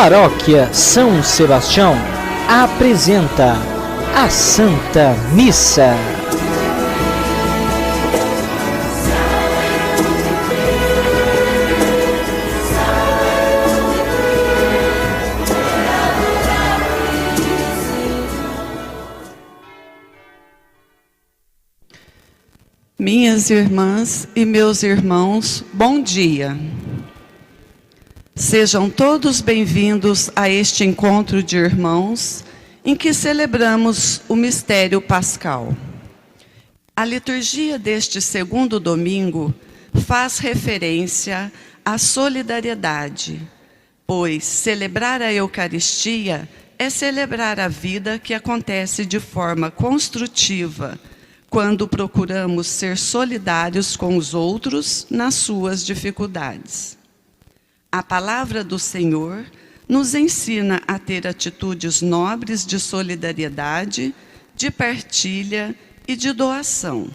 Paróquia São Sebastião apresenta a Santa Missa. Minhas irmãs e meus irmãos, bom dia. Sejam todos bem-vindos a este encontro de irmãos em que celebramos o mistério pascal. A liturgia deste segundo domingo faz referência à solidariedade, pois celebrar a Eucaristia é celebrar a vida que acontece de forma construtiva, quando procuramos ser solidários com os outros nas suas dificuldades. A palavra do Senhor nos ensina a ter atitudes nobres de solidariedade, de partilha e de doação.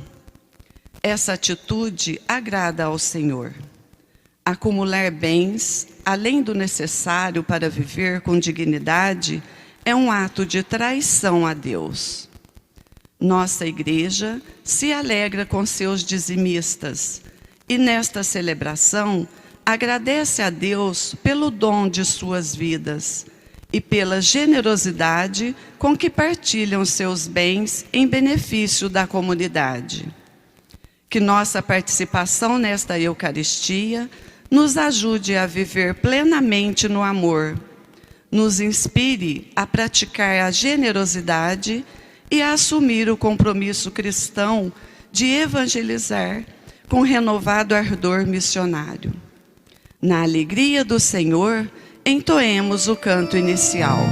Essa atitude agrada ao Senhor. Acumular bens, além do necessário para viver com dignidade, é um ato de traição a Deus. Nossa igreja se alegra com seus dizimistas e nesta celebração agradece a Deus pelo dom de suas vidas e pela generosidade com que partilham seus bens em benefício da comunidade. Que nossa participação nesta Eucaristia nos ajude a viver plenamente no amor, nos inspire a praticar a generosidade e a assumir o compromisso cristão de evangelizar com renovado ardor missionário. Na alegria do Senhor, entoemos o canto inicial.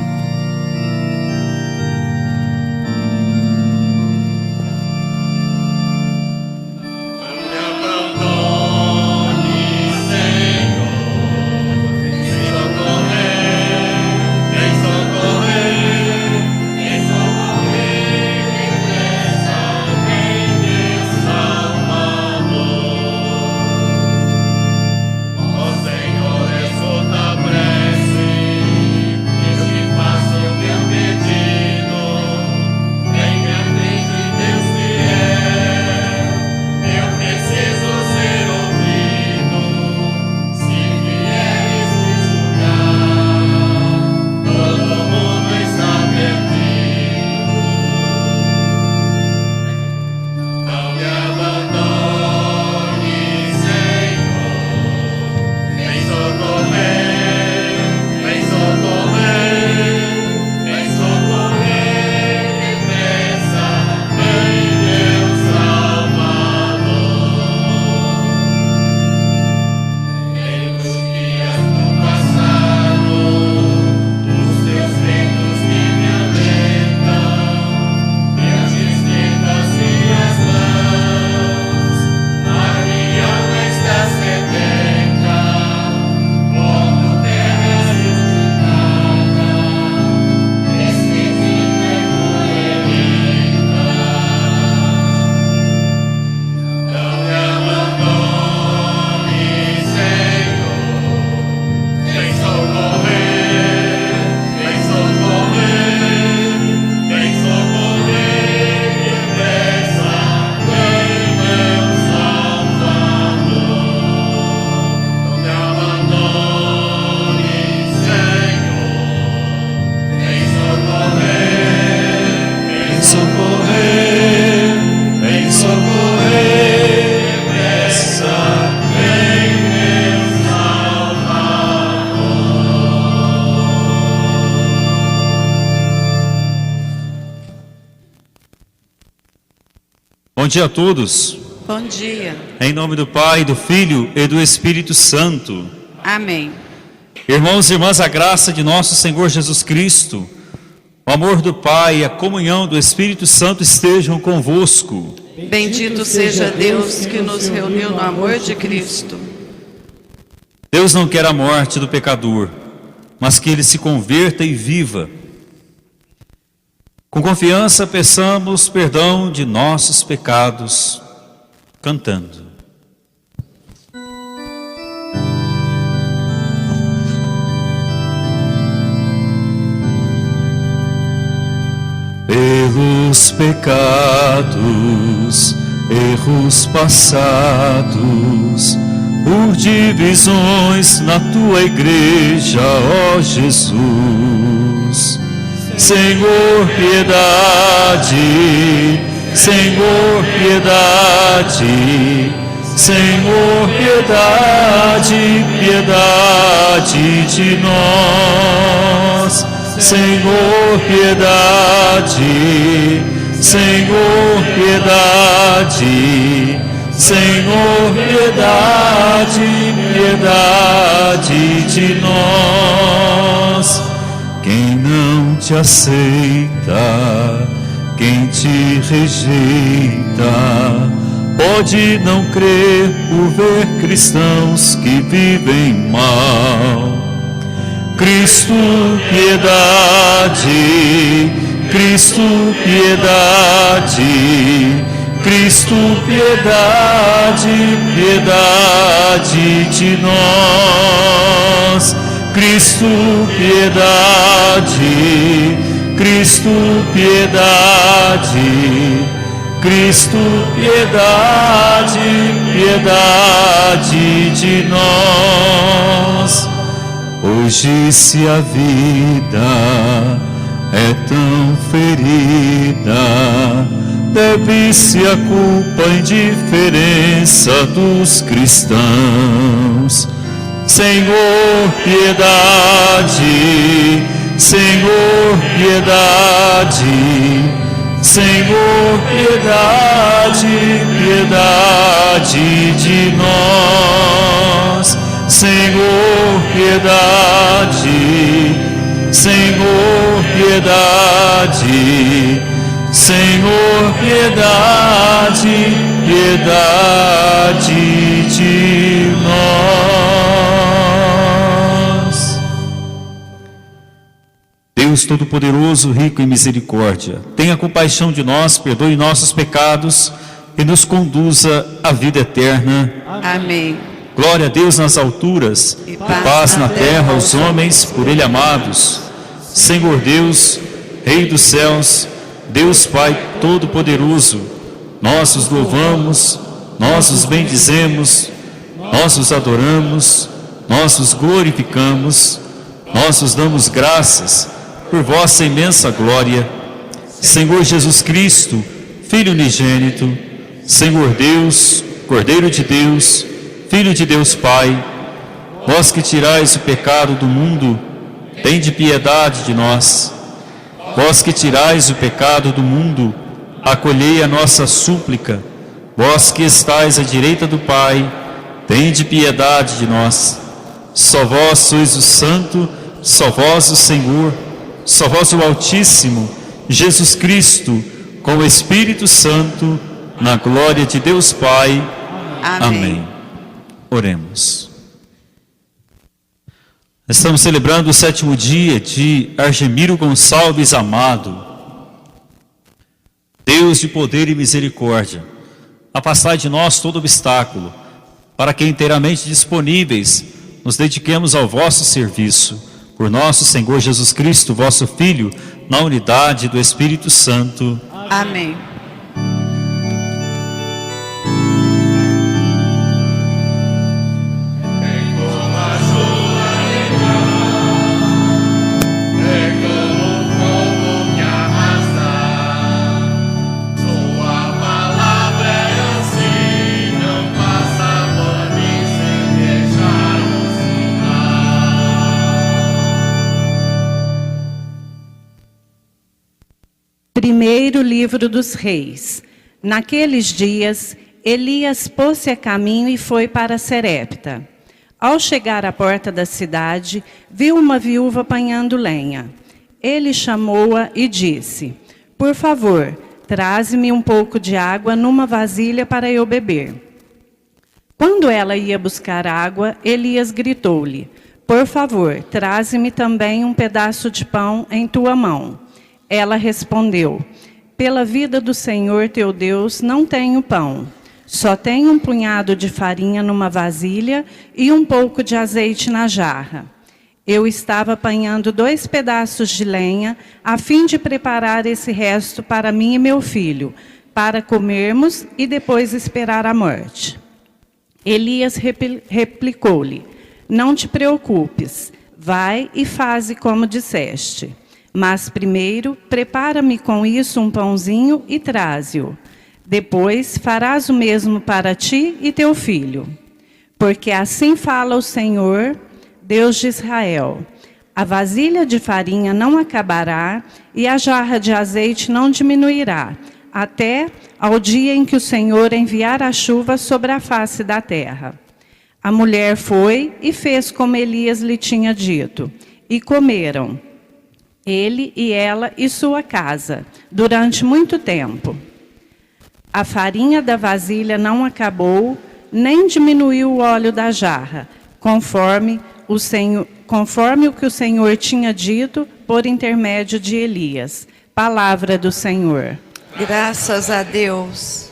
Bom dia a todos. Bom dia. Em nome do Pai, do Filho e do Espírito Santo. Amém. Irmãos e irmãs, a graça de nosso Senhor Jesus Cristo, o amor do Pai e a comunhão do Espírito Santo estejam convosco. Bendito seja Deus que nos reuniu no amor de Cristo. Deus não quer a morte do pecador, mas que ele se converta e viva. Com confiança, peçamos perdão de nossos pecados, cantando. meus pecados, erros passados, por divisões na tua igreja, ó Jesus. Senhor, piedade, Senhor, piedade, Senhor, piedade, piedade de nós. Senhor, piedade, Senhor, piedade, Senhor, piedade, piedade de nós. Quem não te aceita, quem te rejeita, pode não crer por ver cristãos que vivem mal. Cristo, piedade, Cristo, piedade, Cristo, piedade, piedade de nós. Cristo, piedade, Cristo, piedade, Cristo, piedade, piedade de nós. Hoje, se a vida é tão ferida, deve-se a culpa e indiferença dos cristãos. Senhor, piedade, Senhor, piedade, Senhor, piedade, piedade de nós. Senhor, piedade, Senhor, piedade, Senhor, piedade, piedade de nós. Deus Todo-Poderoso, rico em misericórdia, tenha compaixão de nós, perdoe nossos pecados e nos conduza à vida eterna. Amém. Glória a Deus nas alturas, e paz na terra aos homens por Ele amados. Senhor Deus, Rei dos céus, Deus Pai Todo-Poderoso, nós os louvamos, nós os bendizemos, nós os adoramos, nós os glorificamos, nós os damos graças por vossa imensa glória. Senhor Jesus Cristo, Filho unigênito, Senhor Deus, Cordeiro de Deus, Filho de Deus Pai, vós que tirais o pecado do mundo, tende piedade de nós. Vós que tirais o pecado do mundo, acolhei a nossa súplica. Vós que estais à direita do Pai, tende piedade de nós. Só vós sois o Santo, só vós o Senhor, só vós o Altíssimo, Jesus Cristo, com o Espírito Santo, na glória de Deus Pai. Amém. Oremos. Estamos celebrando o 7º dia de Argemiro Gonçalves Amado. Deus de poder e misericórdia, afastai de nós todo obstáculo, para que inteiramente disponíveis nos dediquemos ao vosso serviço, por nosso Senhor Jesus Cristo, vosso Filho, na unidade do Espírito Santo. Amém. Primeiro livro dos Reis. Naqueles dias, Elias pôs-se a caminho e foi para Serepta. Ao chegar à porta da cidade, viu uma viúva apanhando lenha. Ele chamou-a e disse: "Por favor, traze-me um pouco de água numa vasilha para eu beber." Quando ela ia buscar água, Elias gritou-lhe: "Por favor, traze-me também um pedaço de pão em tua mão." Ela respondeu: "Pela vida do Senhor teu Deus, não tenho pão. Só tenho um punhado de farinha numa vasilha e um pouco de azeite na jarra." Eu estava apanhando 2 pedaços de lenha, a fim de preparar esse resto para mim e meu filho, para comermos e depois esperar a morte. Elias replicou-lhe: Não te preocupes, vai e faze como disseste. Mas primeiro, prepara-me com isso um pãozinho e traze-o. Depois farás o mesmo para ti e teu filho. Porque assim fala o Senhor, Deus de Israel: a vasilha de farinha não acabará e a jarra de azeite não diminuirá, até ao dia em que o Senhor enviar a chuva sobre a face da terra. A mulher foi e fez como Elias lhe tinha dito, e comeram, ele e ela e sua casa, durante muito tempo. A farinha da vasilha não acabou, nem diminuiu o óleo da jarra, conforme o que o Senhor tinha dito por intermédio de Elias. Palavra do Senhor. Graças a Deus.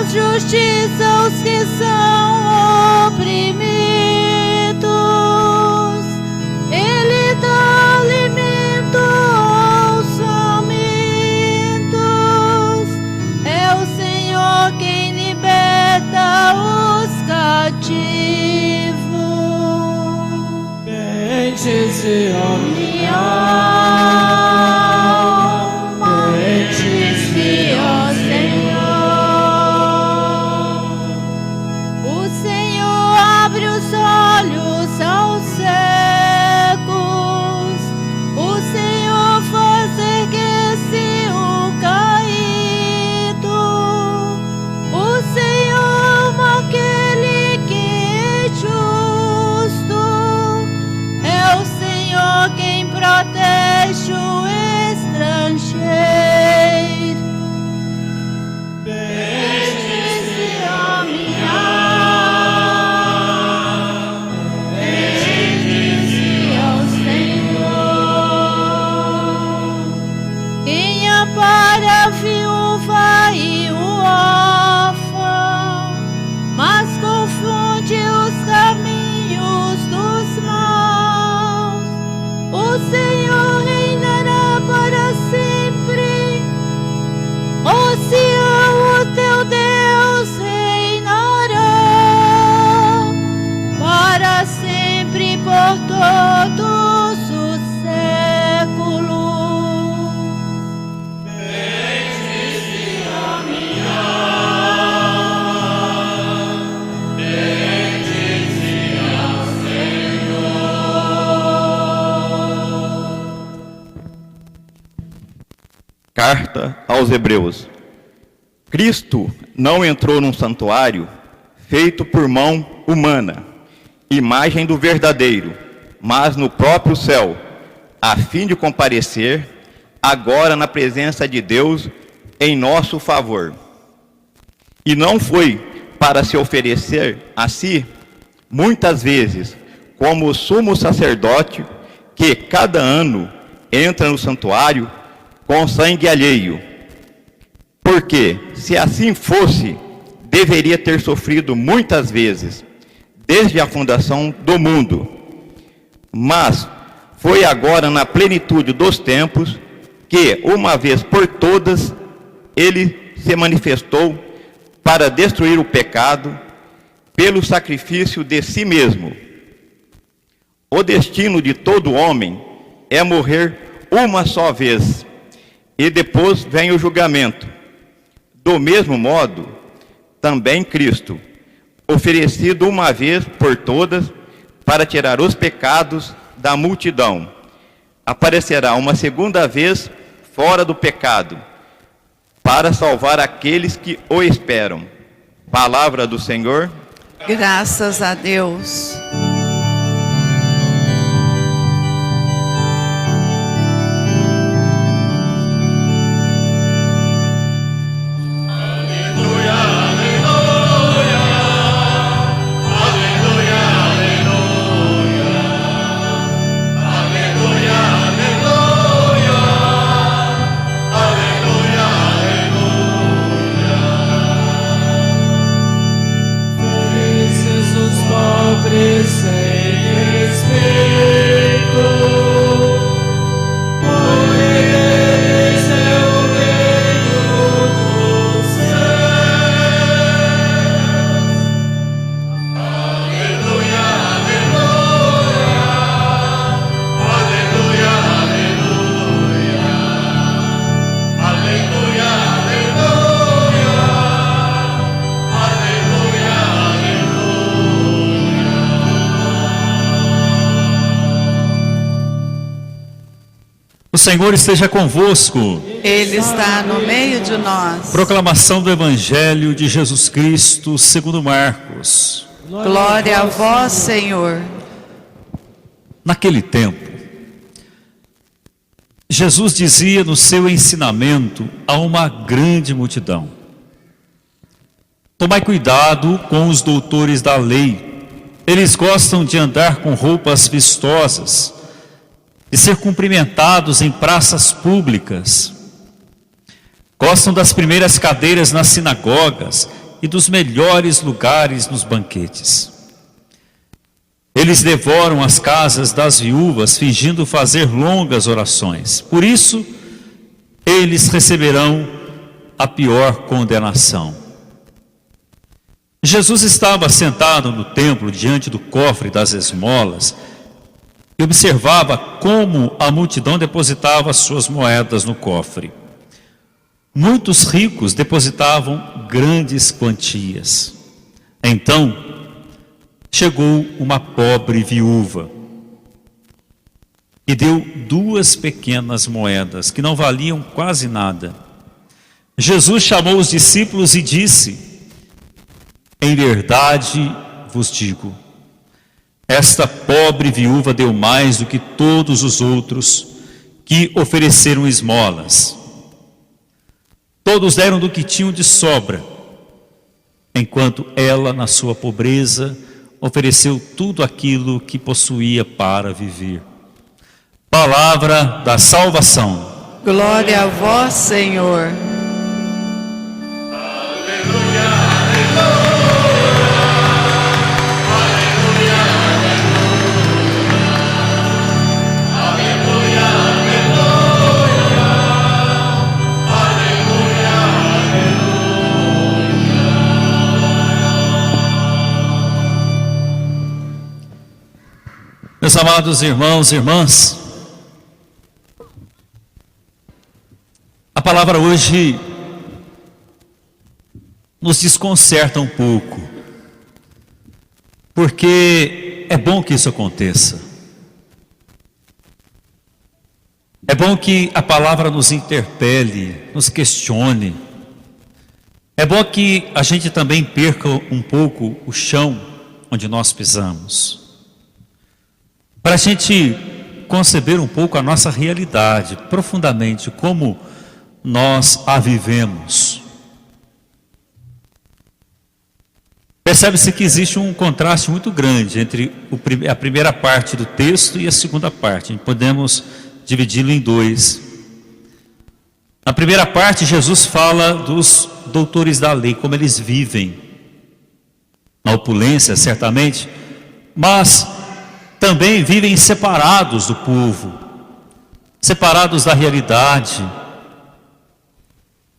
Justiça aos que são oprimidos, Ele dá alimento aos famintos, é o Senhor quem liberta os cativos. Bendize a minha alma, bendize ó Senhor. Os olhos aos cegos, o Senhor faz erguer-se o caído, o Senhor ama aquele que é justo, é o Senhor quem protege o estrangeiro. Bendize a minha para a viúva e o órfão, mas confunde os caminhos dos maus. O Senhor reinará para sempre, o Sião, o teu Deus, reinará para sempre, por todos os séculos. Carta aos Hebreus. Cristo não entrou num santuário feito por mão humana, imagem do verdadeiro, mas no próprio céu, a fim de comparecer agora na presença de Deus em nosso favor. E não foi para se oferecer a si, muitas vezes, como o sumo sacerdote, que cada ano entra no santuário com sangue alheio. Porque, se assim fosse, deveria ter sofrido muitas vezes, desde a fundação do mundo. Mas foi agora na plenitude dos tempos que, uma vez por todas, ele se manifestou para destruir o pecado pelo sacrifício de si mesmo. O destino de todo homem é morrer uma só vez, e depois vem o julgamento. Do mesmo modo, também Cristo, oferecido uma vez por todas para tirar os pecados da multidão, aparecerá uma segunda vez fora do pecado, para salvar aqueles que o esperam. Palavra do Senhor. Graças a Deus. O Senhor esteja convosco. Ele está no meio de nós. Proclamação do Evangelho de Jesus Cristo segundo Marcos. Glória a vós, Senhor. Naquele tempo, Jesus dizia no seu ensinamento a uma grande multidão: tomai cuidado com os doutores da lei. Eles gostam de andar com roupas vistosas, de ser cumprimentados em praças públicas. Gostam das primeiras cadeiras nas sinagogas e dos melhores lugares nos banquetes. Eles devoram as casas das viúvas, fingindo fazer longas orações. Por isso, eles receberão a pior condenação. Jesus estava sentado no templo, diante do cofre das esmolas, e observava como a multidão depositava suas moedas no cofre. Muitos ricos depositavam grandes quantias. Então, chegou uma pobre viúva e deu 2 pequenas moedas, que não valiam quase nada. Jesus chamou os discípulos e disse: em verdade vos digo, esta pobre viúva deu mais do que todos os outros que ofereceram esmolas. Todos deram do que tinham de sobra, enquanto ela, na sua pobreza, ofereceu tudo aquilo que possuía para viver. Palavra da salvação. Glória a vós, Senhor. Meus amados irmãos e irmãs, a palavra hoje nos desconcerta um pouco, porque é bom que isso aconteça. É bom que a palavra nos interpele, nos questione. É bom que a gente também perca um pouco o chão onde nós pisamos, para a gente conceber um pouco a nossa realidade, profundamente, como nós a vivemos. Percebe-se que existe um contraste muito grande entre a primeira parte do texto e a segunda parte. Podemos dividi-lo em 2. Na primeira parte, Jesus fala dos doutores da lei, como eles vivem, na opulência, certamente, mas também vivem separados do povo, separados da realidade,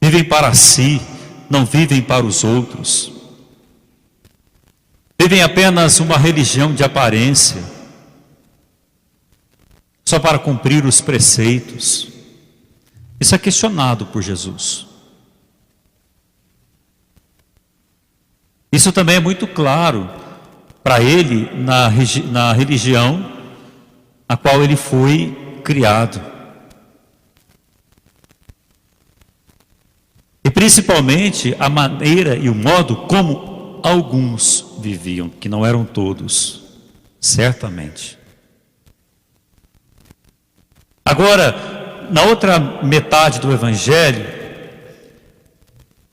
vivem para si, não vivem para os outros, vivem apenas uma religião de aparência, só para cumprir os preceitos. Isso é questionado por Jesus. Isso também é muito claro para ele na religião a qual ele foi criado. E principalmente a maneira e o modo como alguns viviam, que não eram todos, certamente. Agora, na outra metade do Evangelho,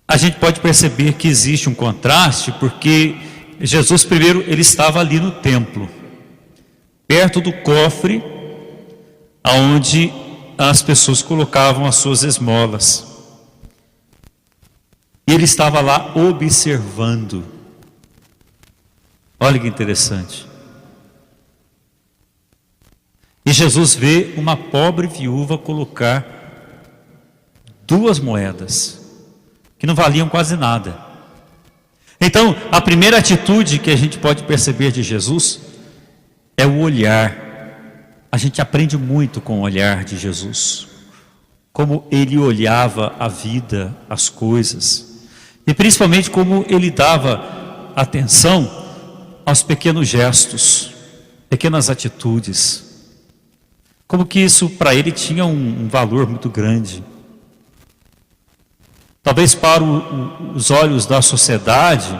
a gente pode perceber que existe um contraste, porque Jesus primeiro, ele estava ali no templo, perto do cofre, aonde as pessoas colocavam as suas esmolas. E ele estava lá observando. Olha que interessante. E Jesus vê uma pobre viúva colocar 2 moedas, que não valiam quase nada. Então, a primeira atitude que a gente pode perceber de Jesus é o olhar. A gente aprende muito com o olhar de Jesus, como ele olhava a vida, as coisas, e principalmente como ele dava atenção aos pequenos gestos, pequenas atitudes, como que isso para ele tinha um valor muito grande. Talvez para os olhos da sociedade,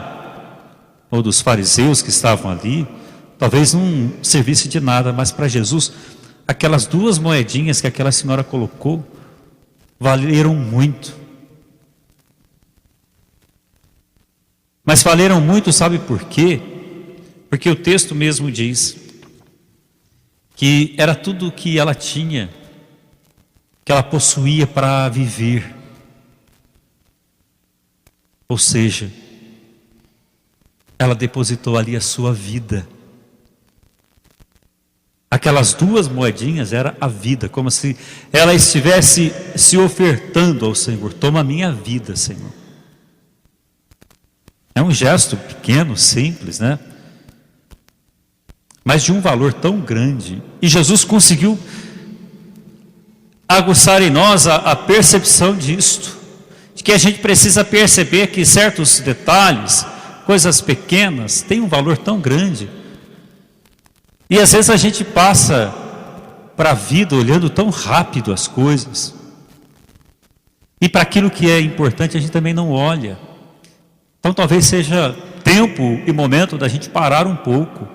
ou dos fariseus que estavam ali, talvez não servisse de nada, mas para Jesus, aquelas 2 moedinhas que aquela senhora colocou, valeram muito. Mas valeram muito, sabe por quê? Porque o texto mesmo diz que era tudo que ela tinha, que ela possuía para viver. Ou seja, ela depositou ali a sua vida. Aquelas 2 moedinhas era a vida, como se ela estivesse se ofertando ao Senhor. Toma a minha vida, Senhor. É um gesto pequeno, simples, né? Mas de um valor tão grande. E Jesus conseguiu aguçar em nós a percepção disto, de que a gente precisa perceber que certos detalhes, coisas pequenas, têm um valor tão grande. E às vezes a gente passa para a vida olhando tão rápido as coisas, e para aquilo que é importante a gente também não olha. Então talvez seja tempo e momento da gente parar um pouco,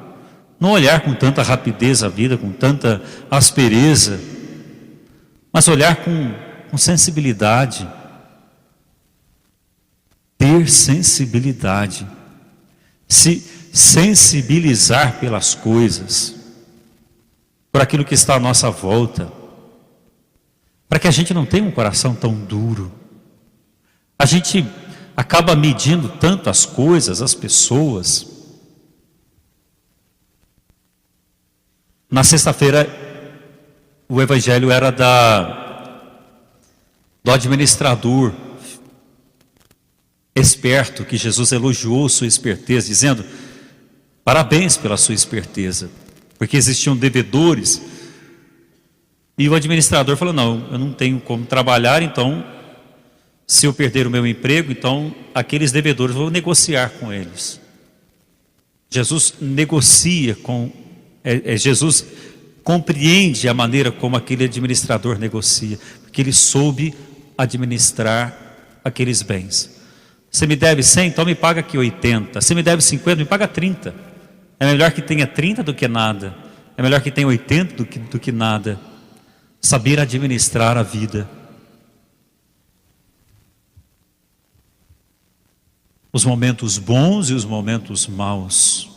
não olhar com tanta rapidez a vida, com tanta aspereza, mas olhar com sensibilidade. Ter sensibilidade, se sensibilizar pelas coisas, por aquilo que está à nossa volta, para que a gente não tenha um coração tão duro. A gente acaba medindo tanto as coisas, as pessoas. Na sexta-feira, o evangelho era do administrador esperto, que Jesus elogiou sua esperteza, dizendo: parabéns pela sua esperteza, porque existiam devedores, e o administrador falou: não, eu não tenho como trabalhar, então se eu perder o meu emprego, então aqueles devedores, vou negociar com eles. Jesus negocia Jesus compreende a maneira como aquele administrador negocia, porque ele soube administrar aqueles bens. Você me deve 100, então me paga aqui 80. Você me deve 50, me paga 30. É melhor que tenha 30 do que nada. É melhor que tenha 80 do que nada. Saber administrar a vida. Os momentos bons e os momentos maus.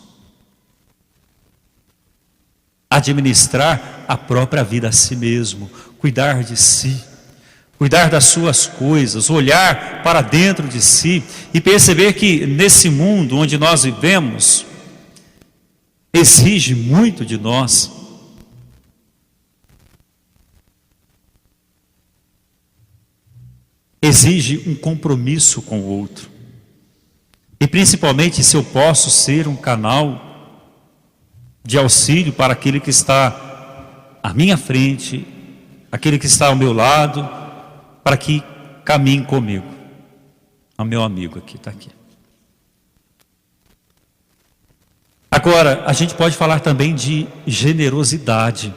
Administrar a própria vida a si mesmo. Cuidar de si. Cuidar das suas coisas, olhar para dentro de si e perceber que nesse mundo onde nós vivemos, exige muito de nós. Exige um compromisso com o outro. E principalmente se eu posso ser um canal de auxílio para aquele que está à minha frente, aquele que está ao meu lado, para que caminhe comigo. O meu amigo aqui, está aqui. Agora, a gente pode falar também de generosidade.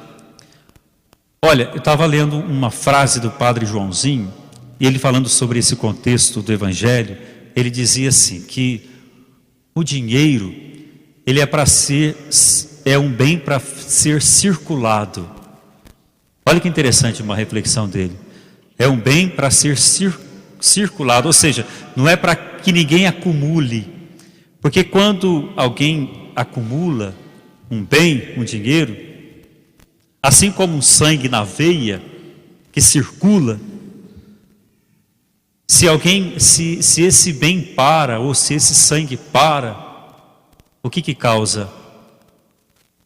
Olha, eu estava lendo uma frase do Padre Joãozinho, e ele falando sobre esse contexto do Evangelho, ele dizia assim, que o dinheiro, ele é um bem para ser circulado. Olha que interessante uma reflexão dele. É um bem para ser circulado, ou seja, não é para que ninguém acumule. Porque quando alguém acumula um bem, um dinheiro, assim como um sangue na veia que circula, se esse bem para, ou se esse sangue para, o que causa?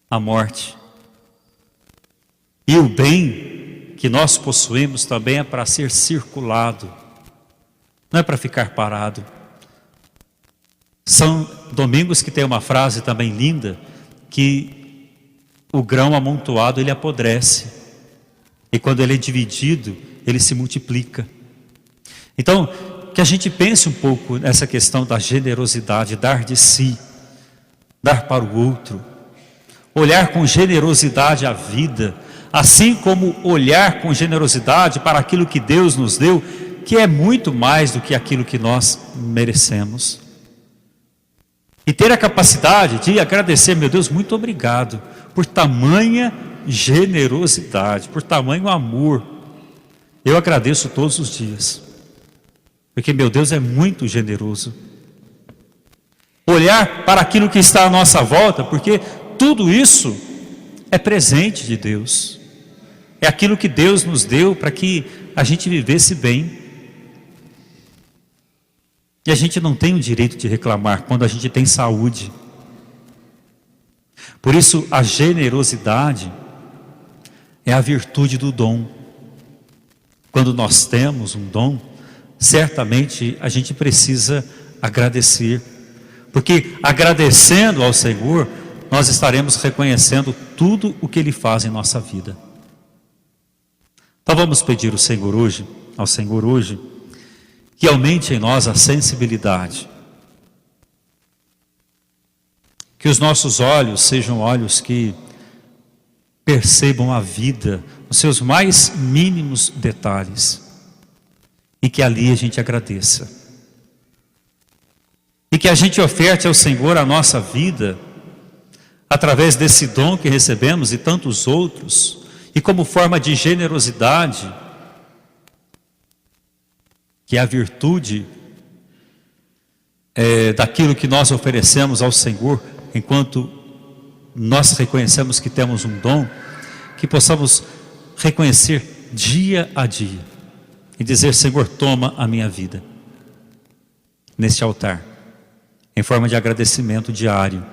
A morte. E o bem que nós possuímos também é para ser circulado, não é para ficar parado. São Domingos que tem uma frase também linda, que o grão amontoado ele apodrece, e quando ele é dividido, ele se multiplica. Então, que a gente pense um pouco nessa questão da generosidade, dar de si, dar para o outro, olhar com generosidade a vida, assim como olhar com generosidade para aquilo que Deus nos deu, que é muito mais do que aquilo que nós merecemos. E ter a capacidade de agradecer, meu Deus, muito obrigado por tamanha generosidade, por tamanho amor. Eu agradeço todos os dias, porque meu Deus é muito generoso. Olhar para aquilo que está à nossa volta, porque tudo isso é presente de Deus. É aquilo que Deus nos deu para que a gente vivesse bem. E a gente não tem o direito de reclamar quando a gente tem saúde. Por isso, a generosidade é a virtude do dom. Quando nós temos um dom, certamente a gente precisa agradecer. Porque agradecendo ao Senhor, nós estaremos reconhecendo tudo o que Ele faz em nossa vida. Então vamos pedir ao Senhor hoje, que aumente em nós a sensibilidade. Que os nossos olhos sejam olhos que percebam a vida nos seus mais mínimos detalhes. E que ali a gente agradeça. E que a gente oferte ao Senhor a nossa vida, através desse dom que recebemos e tantos outros, e como forma de generosidade, que é a virtude daquilo que nós oferecemos ao Senhor, enquanto nós reconhecemos que temos um dom, que possamos reconhecer dia a dia, e dizer, Senhor, toma a minha vida, neste altar, em forma de agradecimento diário,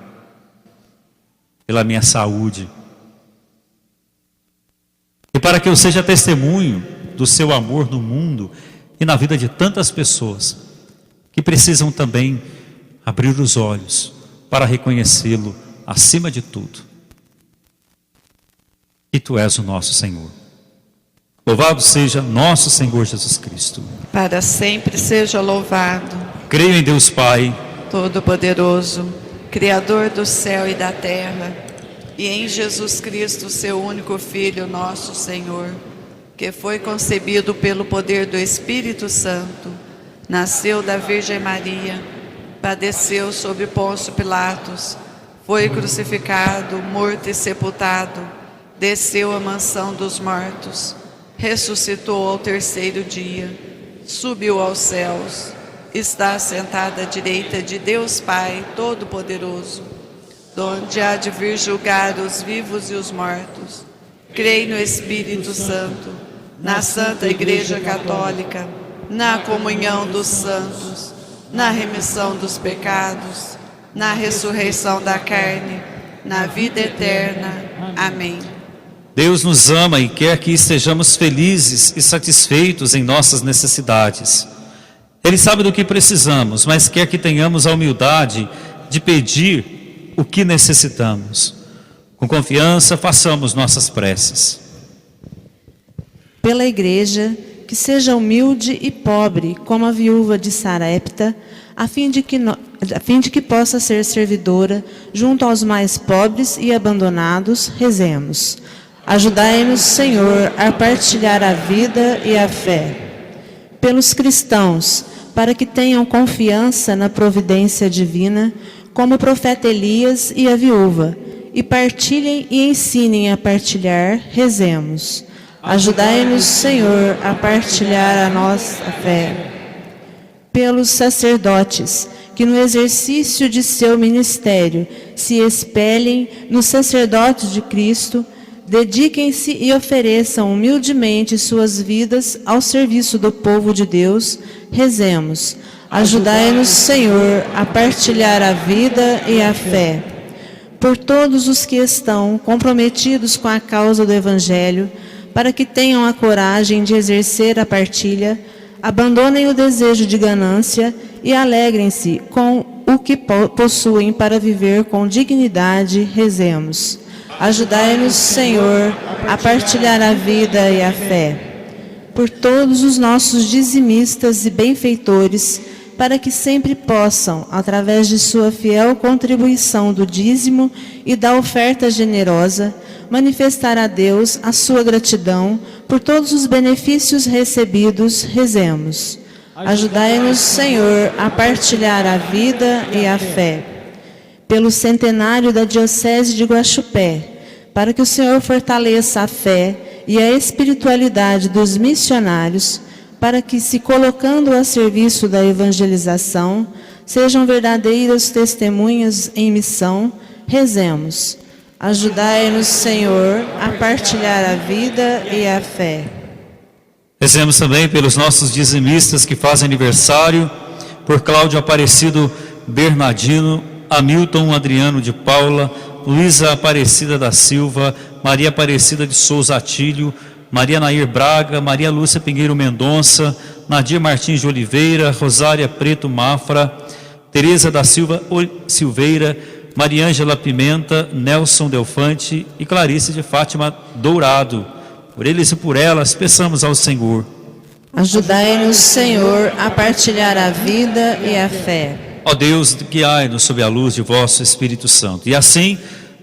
pela minha saúde, e para que eu seja testemunho do seu amor no mundo, e na vida de tantas pessoas, que precisam também abrir os olhos, para reconhecê-lo acima de tudo. E Tu és o nosso Senhor. Louvado seja nosso Senhor Jesus Cristo. Para sempre seja louvado. Creio em Deus Pai, Todo-Poderoso, Criador do céu e da terra, e em Jesus Cristo, seu único Filho, nosso Senhor, que foi concebido pelo poder do Espírito Santo, nasceu da Virgem Maria, padeceu sob Pôncio Pilatos, foi crucificado, morto e sepultado, desceu à mansão dos mortos, ressuscitou ao terceiro dia, subiu aos céus, está sentado à direita de Deus Pai Todo-Poderoso, donde há de vir julgar os vivos e os mortos. Creio no Espírito Santo, na Santa Igreja Católica, na comunhão dos santos, na remissão dos pecados, na ressurreição da carne, na vida eterna. Amém. Deus nos ama e quer que estejamos felizes e satisfeitos em nossas necessidades. Ele sabe do que precisamos, mas quer que tenhamos a humildade de pedir o que necessitamos. Com confiança, façamos nossas preces. Pela Igreja, que seja humilde e pobre, como a viúva de Sarepta, a fim de que possa ser servidora junto aos mais pobres e abandonados, rezemos. Ajudai-nos, Senhor, a partilhar a vida e a fé. Pelos cristãos, para que tenham confiança na providência divina, como o profeta Elias e a viúva, e partilhem e ensinem a partilhar, rezemos. Ajudai-nos, Senhor, a partilhar a nossa fé. Pelos sacerdotes, que no exercício de seu ministério se espelhem nos sacerdotes de Cristo, dediquem-se e ofereçam humildemente suas vidas ao serviço do povo de Deus, rezemos. Ajudai-nos, Senhor, a partilhar a vida e a fé. Por todos os que estão comprometidos com a causa do Evangelho, para que tenham a coragem de exercer a partilha, abandonem o desejo de ganância e alegrem-se com o que possuem para viver com dignidade, rezemos. Ajudai-nos, Senhor, a partilhar a vida e a fé. Por todos os nossos dizimistas e benfeitores, para que sempre possam, através de sua fiel contribuição do dízimo e da oferta generosa, manifestar a Deus a sua gratidão por todos os benefícios recebidos, rezemos. Ajudai-nos, Senhor, a partilhar a vida e a fé. Pelo centenário da Diocese de Guaxupé, para que o Senhor fortaleça a fé e a espiritualidade dos missionários, para que, se colocando a serviço da evangelização, sejam verdadeiras testemunhas em missão, rezemos. Ajudai-nos, Senhor, a partilhar a vida e a fé. Rezemos também pelos nossos dizimistas que fazem aniversário, por Cláudio Aparecido Bernardino, Hamilton Adriano de Paula, Luísa Aparecida da Silva, Maria Aparecida de Souza Atílio, Maria Nair Braga, Maria Lúcia Pinheiro Mendonça, Nadir Martins de Oliveira, Rosária Preto Mafra, Tereza da Silva Silveira, Mariângela Pimenta, Nelson Delfante e Clarice de Fátima Dourado. Por eles e por elas, peçamos ao Senhor. Ajudai-nos, Senhor, a partilhar a vida e a fé. Ó Deus, guiai-nos sob a luz de vosso Espírito Santo. E assim,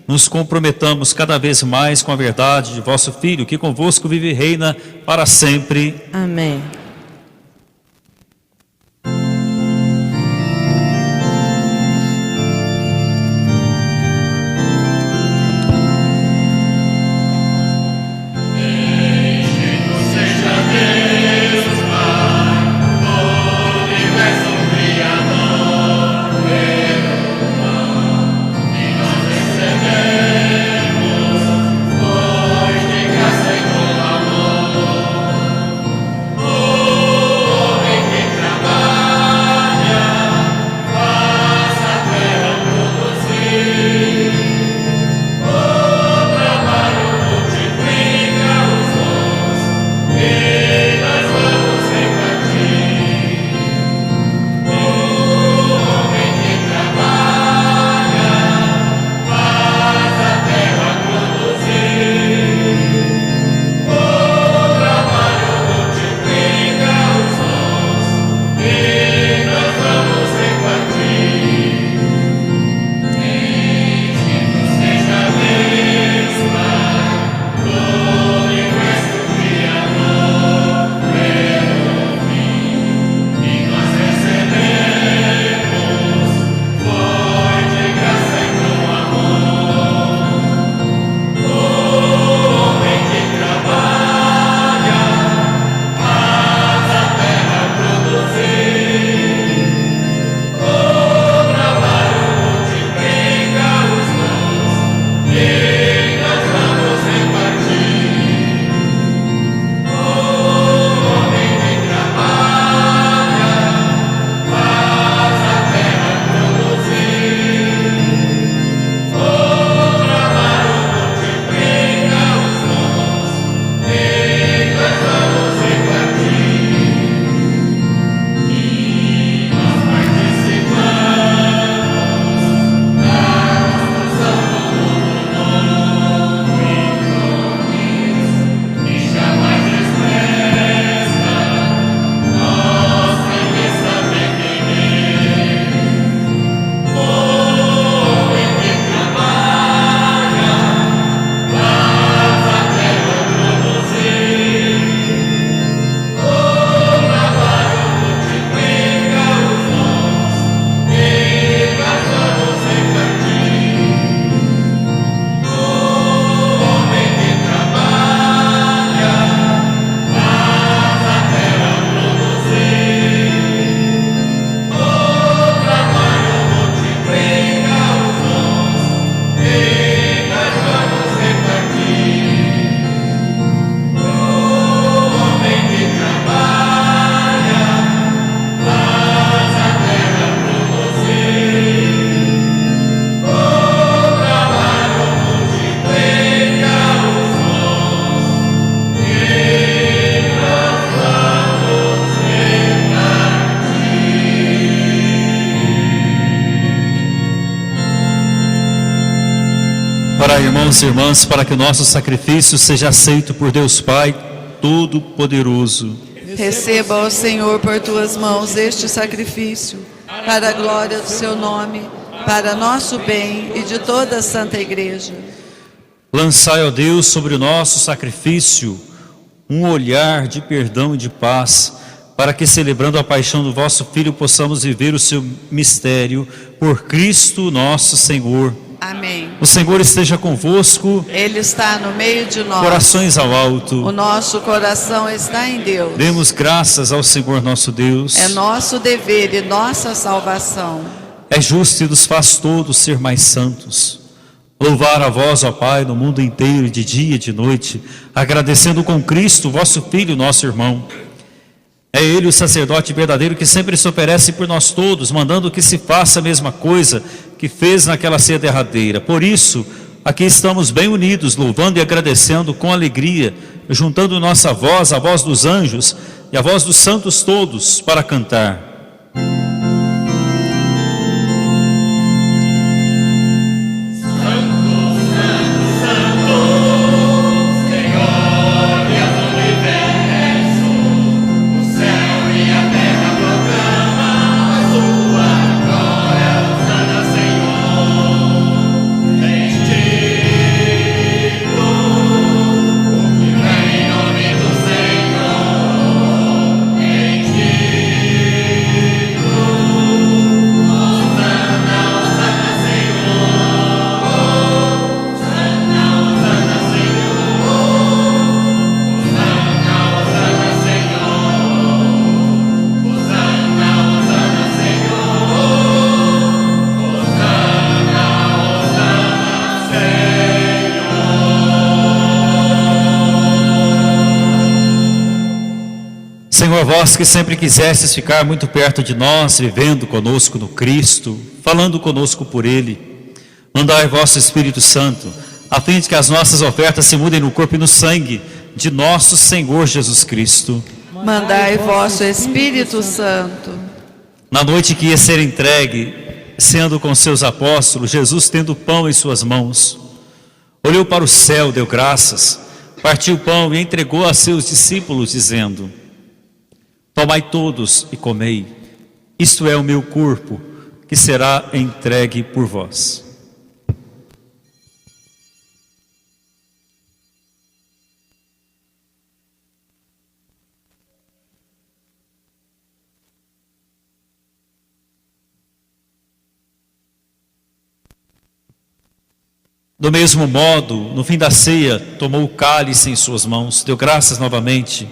nos comprometamos cada vez mais com a verdade de vosso Filho, que convosco vive e reina para sempre. Amém. Oh irmãos e irmãs, para que o nosso sacrifício seja aceito por Deus Pai Todo-Poderoso. Receba, ó Senhor, por tuas mãos este sacrifício, para a glória do seu nome, para nosso bem e de toda a Santa Igreja. Lançai, ó Deus, sobre o nosso sacrifício um olhar de perdão e de paz, para que, celebrando a paixão do vosso Filho, possamos viver o seu mistério por Cristo nosso Senhor. Amém. O Senhor esteja convosco. Ele está no meio de nós. Corações ao alto. O nosso coração está em Deus. Demos graças ao Senhor nosso Deus. É nosso dever e nossa salvação. É justo e nos faz todos ser mais santos. Louvar a vós, ó Pai, no mundo inteiro, de dia e de noite, agradecendo com Cristo, vosso Filho, nosso irmão. É Ele o sacerdote verdadeiro que sempre se oferece por nós todos, mandando que se faça a mesma coisa que fez naquela ceia derradeira. Por isso, aqui estamos bem unidos, louvando e agradecendo com alegria, juntando nossa voz, a voz dos anjos e a voz dos santos todos, para cantar. Senhor, vós que sempre quisestes ficar muito perto de nós, vivendo conosco no Cristo, falando conosco por Ele, mandai vosso Espírito Santo, a fim de que as nossas ofertas se mudem no corpo e no sangue de nosso Senhor Jesus Cristo. Mandai vosso Espírito Santo. Na noite que ia ser entregue, sendo com seus apóstolos, Jesus, tendo o pão em suas mãos, olhou para o céu, deu graças, partiu o pão e entregou a seus discípulos, dizendo: tomai todos e comei, isto é o meu corpo, que será entregue por vós. Do mesmo modo, no fim da ceia, tomou o cálice em suas mãos, deu graças novamente,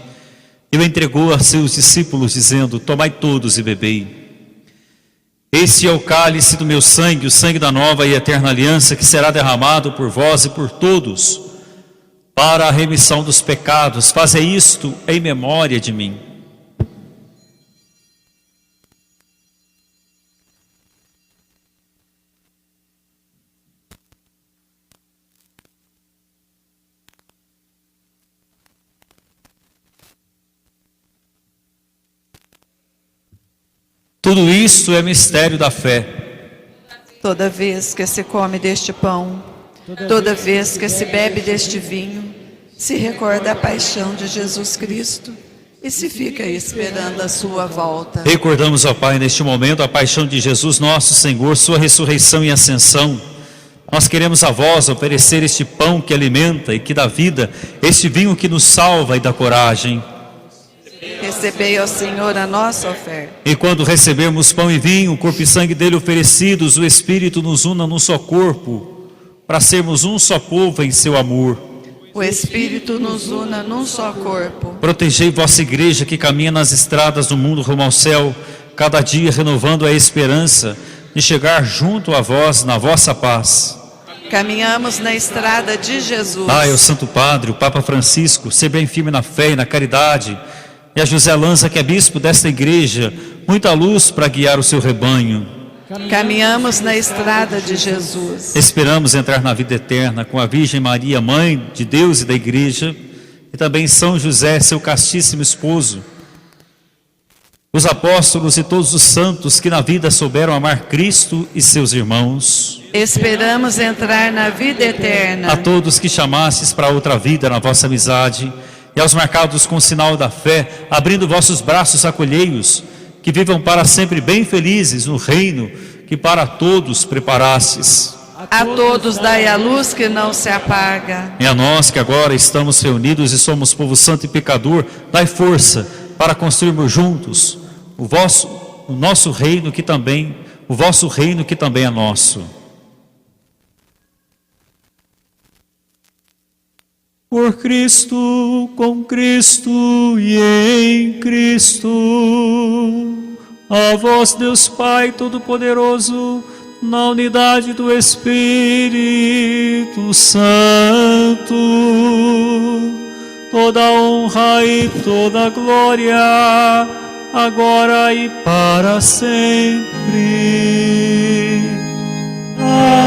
e o entregou a seus discípulos, dizendo: tomai todos e bebei. Este é o cálice do meu sangue, o sangue da nova e eterna aliança, que será derramado por vós e por todos, para a remissão dos pecados. Fazei isto em memória de mim. Tudo isto é mistério da fé. Toda vez que se come deste pão, toda vez que se bebe deste vinho, se recorda a paixão de Jesus Cristo e se fica esperando a sua volta. Recordamos, ó Pai, neste momento a paixão de Jesus nosso Senhor, sua ressurreição e ascensão. Nós queremos a vós oferecer este pão que alimenta e que dá vida, este vinho que nos salva e dá coragem. Recebei, ó Senhor, a nossa oferta. E quando recebermos pão e vinho, o corpo e sangue dele oferecidos, o Espírito nos una num só corpo, para sermos um só povo em seu amor. O Espírito nos una num só corpo. Protegei vossa igreja que caminha nas estradas do mundo rumo ao céu, cada dia renovando a esperança de chegar junto a vós na vossa paz. Caminhamos na estrada de Jesus. Ai, o Santo Padre, o Papa Francisco, ser bem firme na fé e na caridade, e a José Lanza, que é bispo desta igreja, muita luz para guiar o seu rebanho. Caminhamos na estrada de Jesus. Esperamos entrar na vida eterna com a Virgem Maria, Mãe de Deus e da Igreja, e também São José, seu castíssimo esposo. os apóstolos e todos os santos que na vida souberam amar Cristo e seus irmãos. Esperamos entrar na vida eterna. A todos que chamastes para outra vida na vossa amizade, e aos marcados com o sinal da fé, abrindo vossos braços, acolhei-os, que vivam para sempre bem felizes no reino que para todos preparastes. A todos dai a luz que não se apaga. E a nós que agora estamos reunidos e somos povo santo e pecador, dai força para construirmos juntos o vosso reino que também é nosso. Por Cristo, com Cristo e em Cristo, a vós, Deus Pai Todo-Poderoso, na unidade do Espírito Santo, toda honra e toda glória, agora e para sempre. Amém.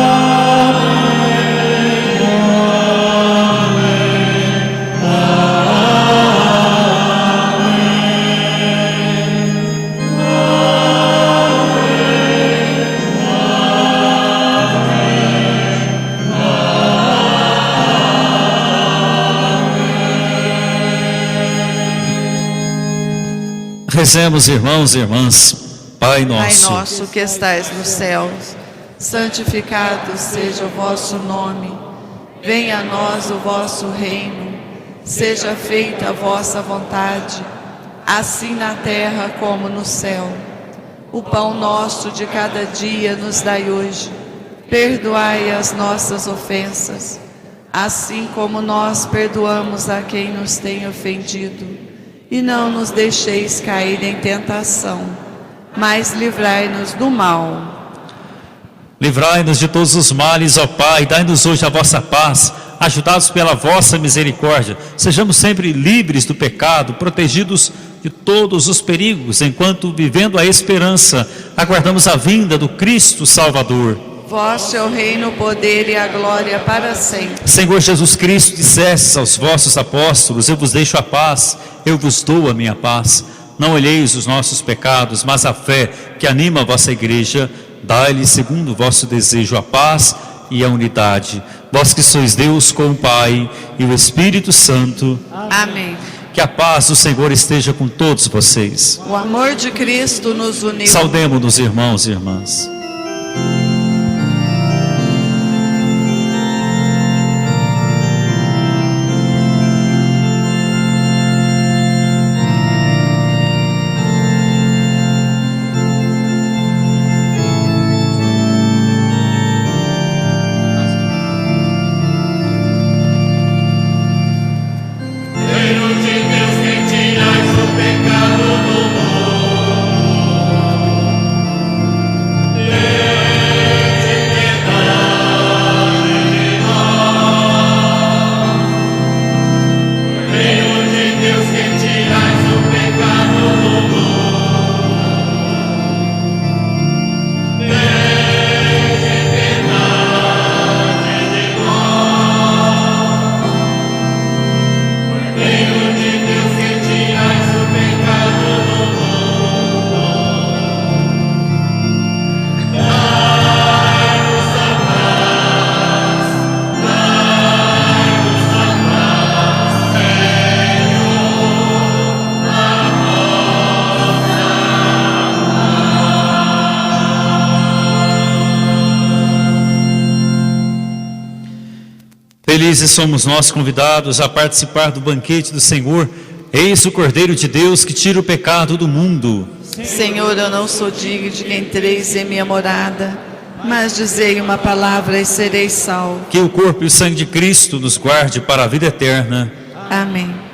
Rezemos, irmãos e irmãs. Pai nosso, Pai nosso que estais nos céus, santificado seja o vosso nome. Venha a nós o vosso reino. Seja feita a vossa vontade, assim na terra como no céu. O pão nosso de cada dia nos dai hoje. Perdoai as nossas ofensas, assim como nós perdoamos a quem nos tem ofendido. E não nos deixeis cair em tentação, mas livrai-nos do mal. Livrai-nos de todos os males, ó Pai, dai-nos hoje a vossa paz, ajudados pela vossa misericórdia. Sejamos sempre livres do pecado, protegidos de todos os perigos, enquanto, vivendo a esperança, aguardamos a vinda do Cristo Salvador. Vosso é o reino, o poder e a glória para sempre. Senhor Jesus Cristo, dissestes aos vossos apóstolos: eu vos deixo a paz, eu vos dou a minha paz. Não olheis os nossos pecados, mas a fé que anima a vossa igreja. Dai-lhe, segundo o vosso desejo, a paz e a unidade. Vós que sois Deus com o Pai e o Espírito Santo. Amém. Que a paz do Senhor esteja com todos vocês. O amor de Cristo nos uniu. Saudemo-nos, irmãos e irmãs. Felizes somos nós convidados a participar do banquete do Senhor. Eis o Cordeiro de Deus que tira o pecado do mundo. Senhor, eu não sou digno de que entreis em minha morada, mas dizei uma palavra e serei salvo. Que o corpo e o sangue de Cristo nos guarde para a vida eterna. Amém.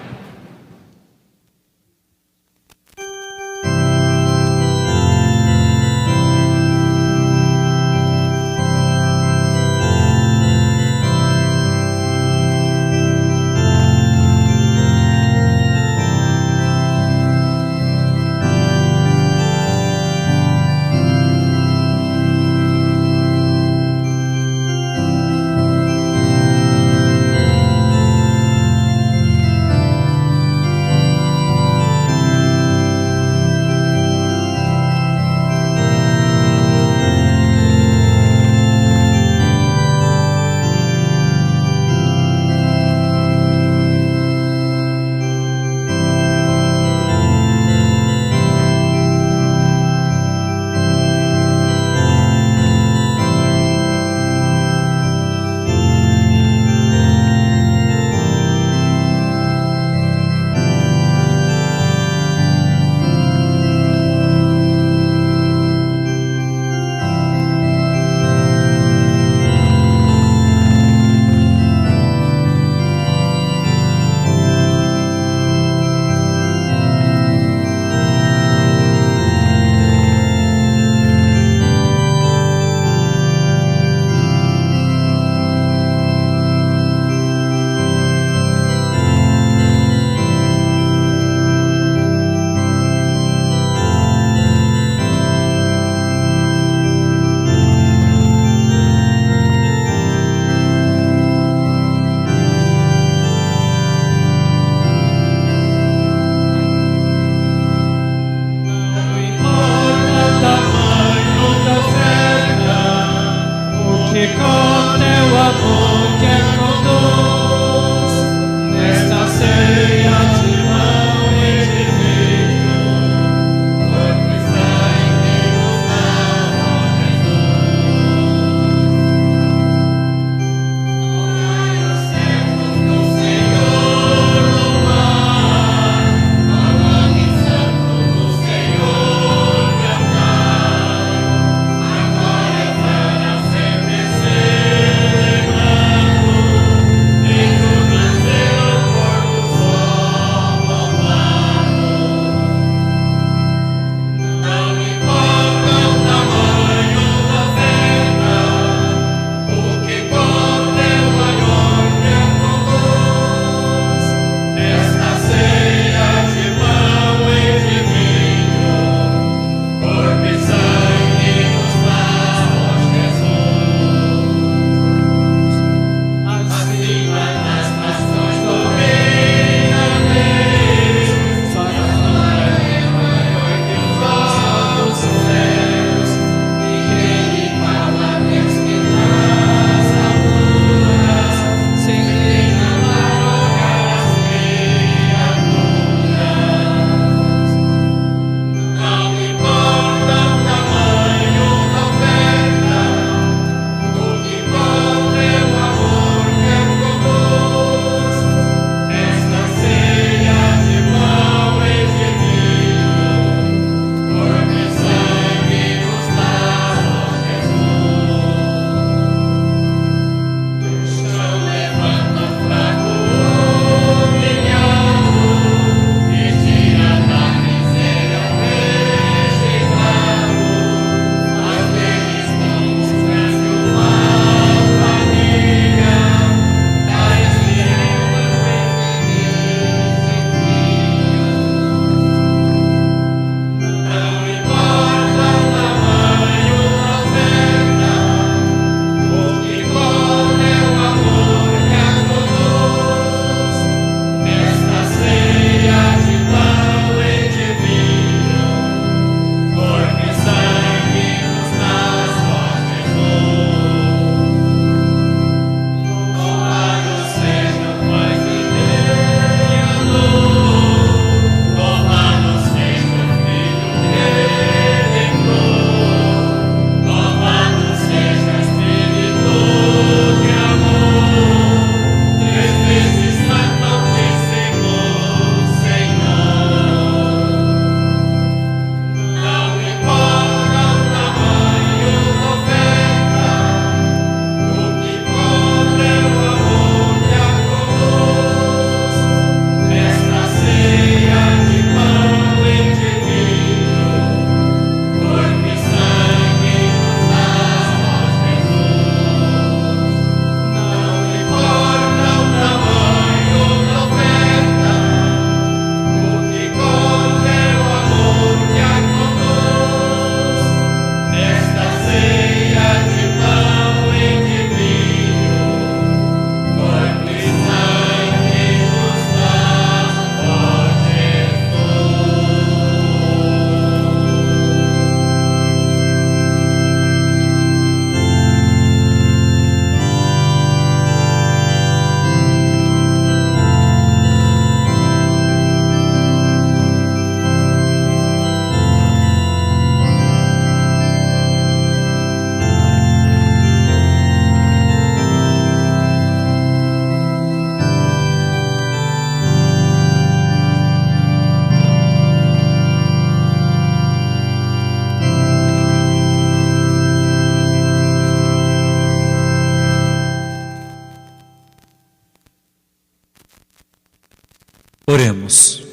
Oremos.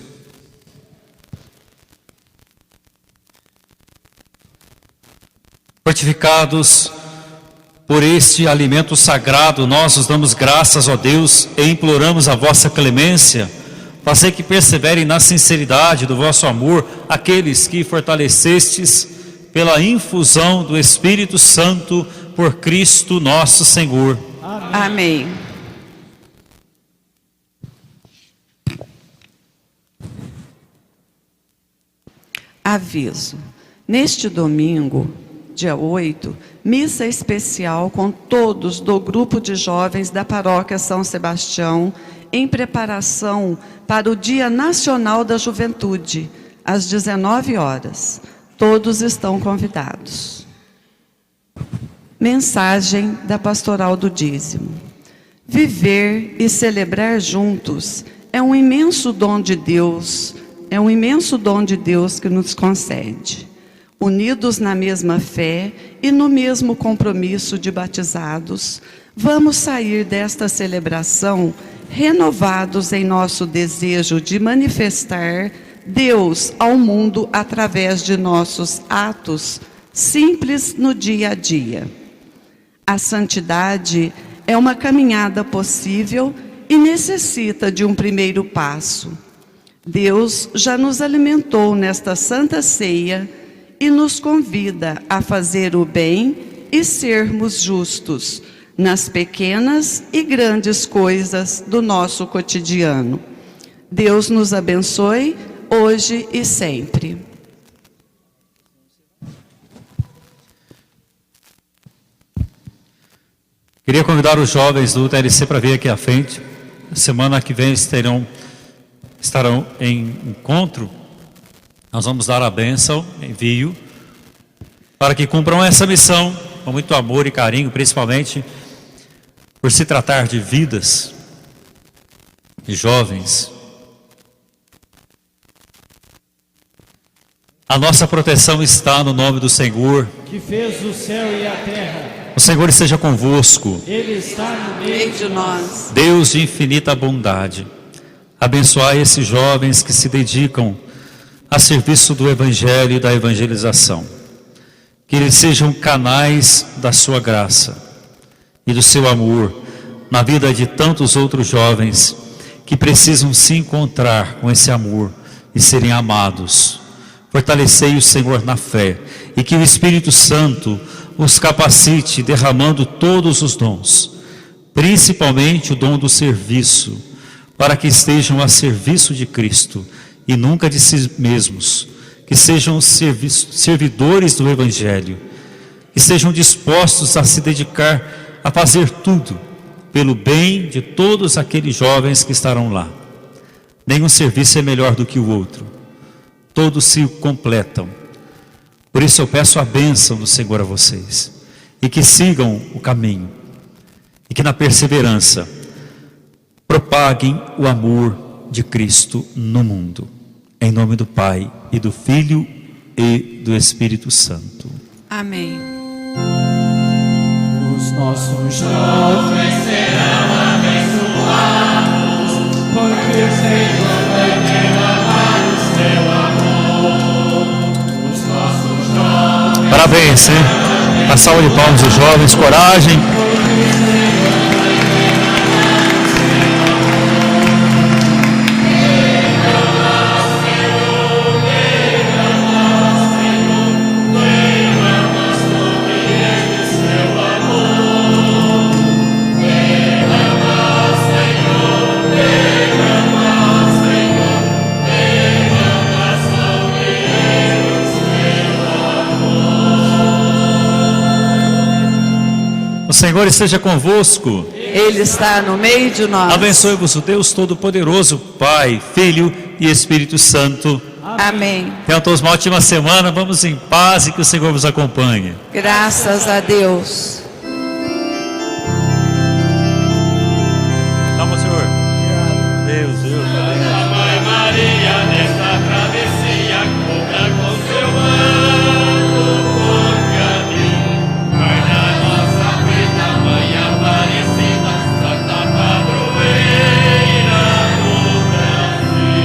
Fortificados por este alimento sagrado, nós os damos graças, ó Deus, e imploramos a vossa clemência, fazer que perseverem na sinceridade do vosso amor aqueles que fortalecestes pela infusão do Espírito Santo por Cristo nosso Senhor. Amém. Aviso: neste domingo, dia 8, missa especial com todos do grupo de jovens da Paróquia São Sebastião, em preparação para o Dia Nacional da Juventude, às 19 horas. Todos estão convidados. Mensagem da Pastoral do Dízimo. Viver e celebrar juntos é um imenso dom de Deus, que nos concede. Unidos na mesma fé e no mesmo compromisso de batizados, vamos sair desta celebração renovados em nosso desejo de manifestar Deus ao mundo através de nossos atos simples no dia a dia. A santidade é uma caminhada possível e necessita de um primeiro passo. Deus já nos alimentou nesta Santa Ceia e nos convida a fazer o bem e sermos justos nas pequenas e grandes coisas do nosso cotidiano. Deus nos abençoe hoje e sempre. Queria convidar os jovens do TLC para vir aqui à frente. Semana que vem estarão em encontro. Nós vamos dar a bênção, envio, para que cumpram essa missão com muito amor e carinho, principalmente por se tratar de vidas de jovens. A nossa proteção está no nome do Senhor, que fez o céu e a terra. O Senhor esteja convosco. Ele está no meio de nós. Deus de infinita bondade, abençoai esses jovens que se dedicam a serviço do Evangelho e da evangelização. Que eles sejam canais da sua graça e do seu amor na vida de tantos outros jovens que precisam se encontrar com esse amor e serem amados. Fortalecei o Senhor na fé e que o Espírito Santo os capacite derramando todos os dons, principalmente o dom do serviço, para que estejam a serviço de Cristo e nunca de si mesmos, que sejam servidores do Evangelho, que sejam dispostos a se dedicar a fazer tudo pelo bem de todos aqueles jovens que estarão lá. Nenhum serviço é melhor do que o outro, todos se completam. Por isso eu peço a bênção do Senhor a vocês, e que sigam o caminho, e que na perseverança propaguem o amor de Cristo no mundo. Em nome do Pai, e do Filho, e do Espírito Santo. Amém. Os nossos jovens serão abençoados, porque o Senhor vai derramar o seu amor. Os nossos jovens. Parabéns, hein? A salva de palmas dos jovens, coragem. O Senhor esteja convosco. Ele está no meio de nós. Abençoe-vos o Deus Todo-Poderoso, Pai, Filho e Espírito Santo. Amém. Tenham todos uma ótima semana. Vamos em paz e que o Senhor vos acompanhe. Graças a Deus. Calma, Senhor. Deus. Mãe Maria, nesta travessia, cubra com seu manto confiadinho. Guarda nossa vida, Mãe Aparecida, Santa Padroeira do Brasil.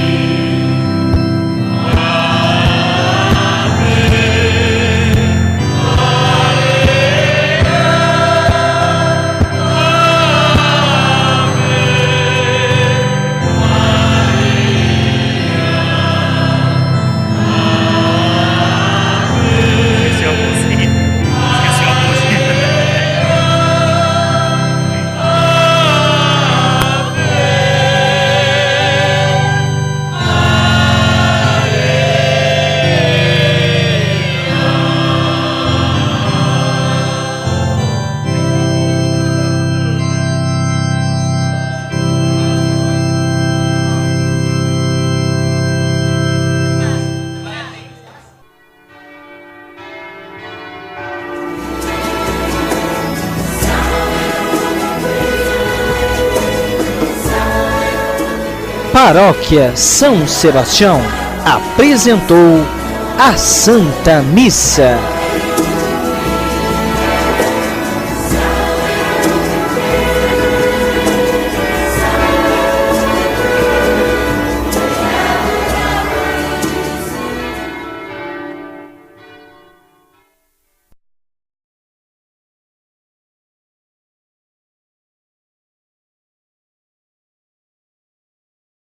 Paróquia São Sebastião apresentou a Santa Missa.